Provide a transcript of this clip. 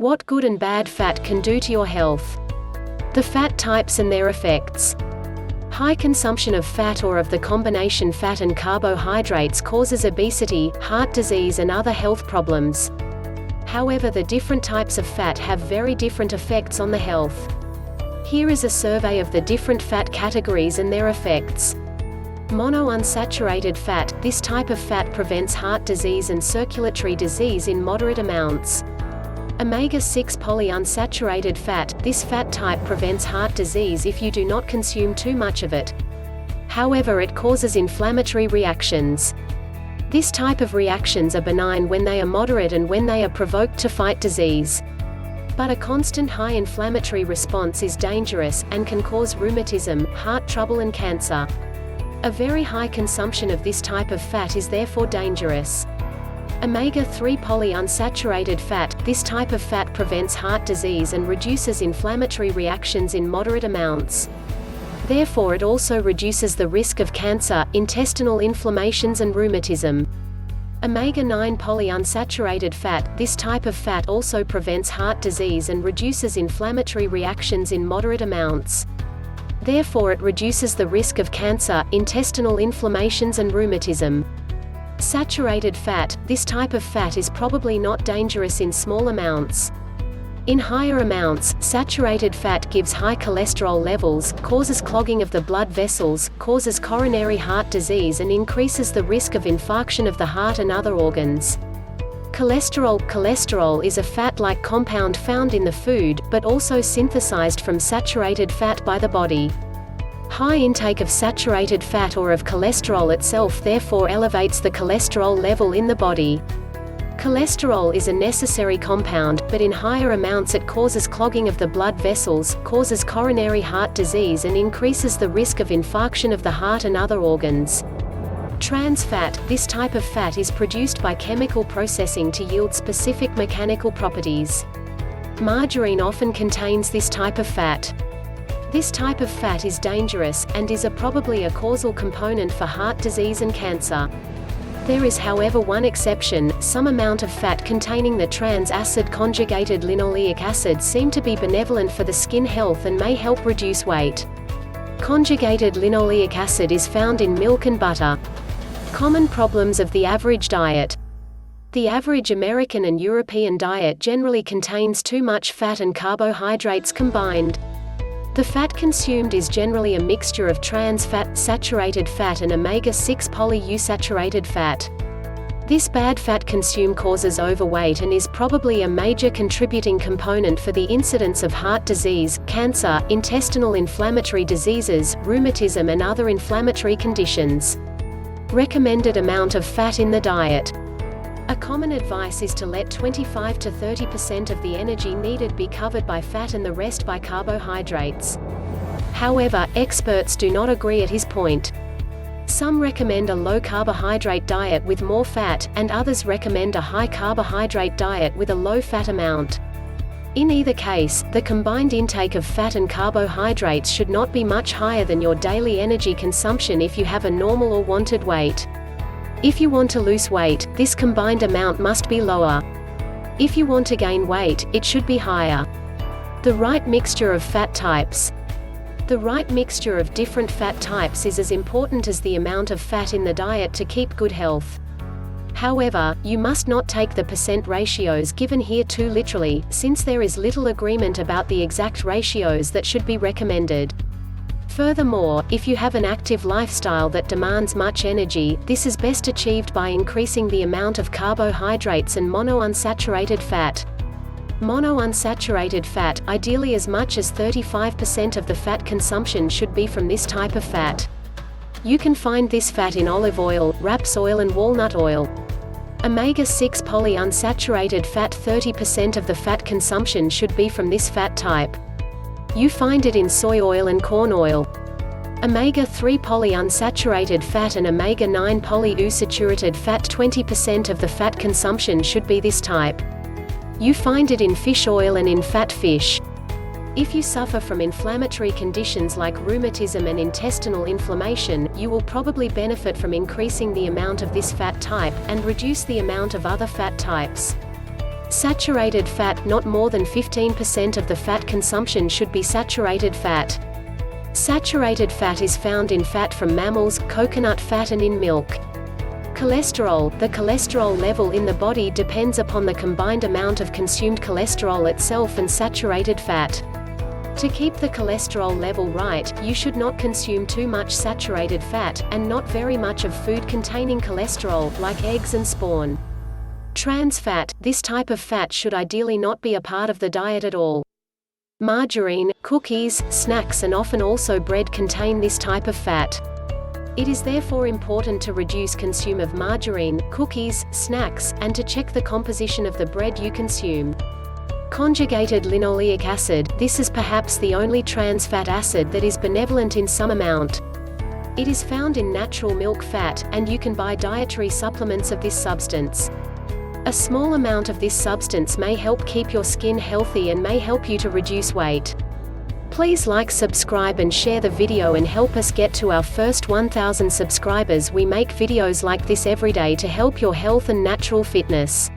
What good and bad fat can do to your health. The fat types and their effects. High consumption of fat or of the combination fat and carbohydrates causes obesity, heart disease and other health problems. However, the different types of fat have very different effects on the health. Here is a survey of the different fat categories and their effects. Monounsaturated fat. This type of fat prevents heart disease and circulatory disease in moderate amounts. Omega-6 polyunsaturated fat. This fat type prevents heart disease if you do not consume too much of it. However, it causes inflammatory reactions. This type of reactions are benign when they are moderate and when they are provoked to fight disease. But a constant high inflammatory response is dangerous, and can cause rheumatism, heart trouble and cancer. A very high consumption of this type of fat is therefore dangerous. Omega-3 polyunsaturated fat. This type of fat prevents heart disease and reduces inflammatory reactions in moderate amounts. Therefore it also reduces the risk of cancer, intestinal inflammations and rheumatism. Omega-9 polyunsaturated fat. This type of fat also prevents heart disease and reduces inflammatory reactions in moderate amounts. Therefore it reduces the risk of cancer, intestinal inflammations and rheumatism. Saturated fat. This type of fat is probably not dangerous in small amounts. In higher amounts, saturated fat gives high cholesterol levels, causes clogging of the blood vessels, causes coronary heart disease and increases the risk of infarction of the heart and other organs. Cholesterol is a fat-like compound found in the food, but also synthesized from saturated fat by the body. High intake of saturated fat or of cholesterol itself therefore elevates the cholesterol level in the body. Cholesterol is a necessary compound, but in higher amounts it causes clogging of the blood vessels, causes coronary heart disease and increases the risk of infarction of the heart and other organs. Trans fat. This type of fat is produced by chemical processing to yield specific mechanical properties. Margarine often contains this type of fat. This type of fat is dangerous, and is probably a causal component for heart disease and cancer. There is however one exception. Some amount of fat containing the trans acid conjugated linoleic acid seem to be benevolent for the skin health and may help reduce weight. Conjugated linoleic acid is found in milk and butter. Common problems of the average diet. The average American and European diet generally contains too much fat and carbohydrates combined. The fat consumed is generally a mixture of trans fat, saturated fat and omega-6 polyunsaturated fat. This bad fat consumed causes overweight and is probably a major contributing component for the incidence of heart disease, cancer, intestinal inflammatory diseases, rheumatism and other inflammatory conditions. Recommended amount of fat in the diet. A common advice is to let 25 to 30% of the energy needed be covered by fat and the rest by carbohydrates. However, experts do not agree at his point. Some recommend a low-carbohydrate diet with more fat, and others recommend a high-carbohydrate diet with a low-fat amount. In either case, the combined intake of fat and carbohydrates should not be much higher than your daily energy consumption if you have a normal or wanted weight. If you want to lose weight, this combined amount must be lower. If you want to gain weight, it should be higher. The right mixture of fat types. The right mixture of different fat types is as important as the amount of fat in the diet to keep good health. However, you must not take the percent ratios given here too literally, since there is little agreement about the exact ratios that should be recommended. Furthermore, if you have an active lifestyle that demands much energy, this is best achieved by increasing the amount of carbohydrates and monounsaturated fat. Monounsaturated fat, ideally as much as 35% of the fat consumption should be from this type of fat. You can find this fat in olive oil, raps oil and walnut oil. Omega-6 polyunsaturated fat. 30% of the fat consumption should be from this fat type. You find it in soy oil and corn oil. Omega-3 polyunsaturated fat and omega-9 polyunsaturated fat. 20% of the fat consumption should be this type. You find it in fish oil and in fat fish. If you suffer from inflammatory conditions like rheumatism and intestinal inflammation, you will probably benefit from increasing the amount of this fat type, and reduce the amount of other fat types. Saturated fat. Not more than 15% of the fat consumption should be saturated fat. Saturated fat is found in fat from mammals, coconut fat and in milk. Cholesterol. The cholesterol level in the body depends upon the combined amount of consumed cholesterol itself and saturated fat. To keep the cholesterol level right, you should not consume too much saturated fat, and not very much of food containing cholesterol, like eggs and spawn. Trans fat. This type of fat should ideally not be a part of the diet at all. Margarine, cookies, snacks and often also bread contain this type of fat. It is therefore important to reduce consume of margarine, cookies, snacks, and to check the composition of the bread you consume. Conjugated linoleic acid. This is perhaps the only trans fat acid that is benevolent in some amount. It is found in natural milk fat, and you can buy dietary supplements of this substance. A small amount of this substance may help keep your skin healthy and may help you to reduce weight. Please like, subscribe and share the video and help us get to our first 1,000 subscribers. We make videos like this every day to help your health and natural fitness.